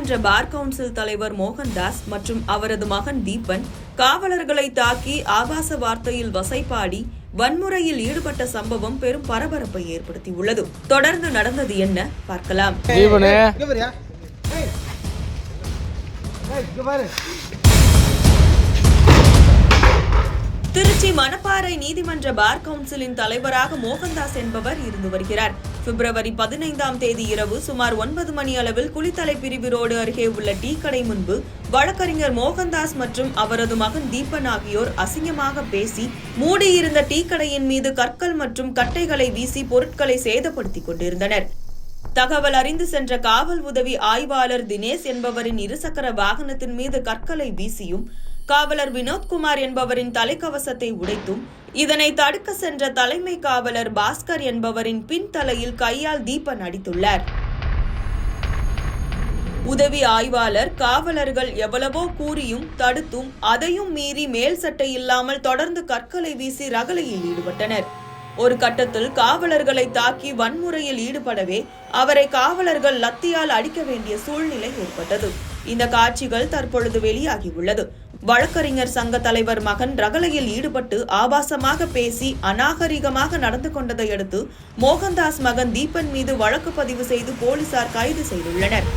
நீதிமன்ற bar council தலைவர் மோகன்தாஸ் மற்றும் அவரது மகன் தீபன் காவலர்களை தாக்கி ஆபாச வார்த்தையில் வசைபாடி வன்முறையில் ஈடுபட்ட சம்பவம் பெரும் பரபரப்பை ஏற்படுத்தியுள்ளது. தொடர்ந்து நடந்தது என்ன பார்க்கலாம். திருச்சி மணப்பாறை நீதிமன்ற பார் கவுன்சிலின் தலைவராக மோகன்தாஸ் என்பவர் இருந்து வருகிறார். பிப்ரவரி 15ஆம் தேதி இரவு சுமார் 9 மணி அளவில் குளித்தலை பிரிவு ரோடு அருகே உள்ள டீ கடை முன்பு வழக்கறிஞர் மோகன்தாஸ் மற்றும் அவரது மகன் தீபன் ஆகியோர் அசிங்கமாக பேசி மூடியிருந்த டீ கடையின் மீது கற்கள் மற்றும் கட்டைகளை வீசி பொருட்களை சேதப்படுத்திக் கொண்டிருந்தனர். தகவல் அறிந்து சென்ற காவல் உதவி ஆய்வாளர் தினேஷ் என்பவரின் இருசக்கர வாகனத்தின் மீது கற்களை வீசியும் காவலர் வினோத்குமார் என்பவரின் தலைக்கவசத்தை உடைத்தும் இதனை தடுக்க சென்ற தலைமை காவலர் பாஸ்கர் என்பவரின் பின்தலையில் கையால் தீபன் அடித்துள்ளார். உதவி ஆய்வாளர் காவலர்கள் எவ்வளவோ கூறியும் தடுத்தும் அதையும் மீறி மேல் சட்டை இல்லாமல் தொடர்ந்து கற்களை வீசி ரகளையில் ஈடுபட்டனர். ஒரு கட்டத்தில் காவலர்களை தாக்கி வன்முறையில் ஈடுபடவே அவரை காவலர்கள் லத்தியால் அடிக்க வேண்டிய சூழ்நிலை ஏற்பட்டது. இந்த காட்சிகள் தற்பொழுது வெளியாகியுள்ளது. வழக்கறிஞர் சங்க தலைவர் மகன் ரகளையில் ஈடுபட்டு ஆபாசமாக பேசி அநாகரிகமாக நடந்து கொண்டதை அடுத்து மோகன்தாஸ் மகன் தீபன் மீது வழக்கு பதிவு செய்து போலீசார் கைது செய்துள்ளனர்.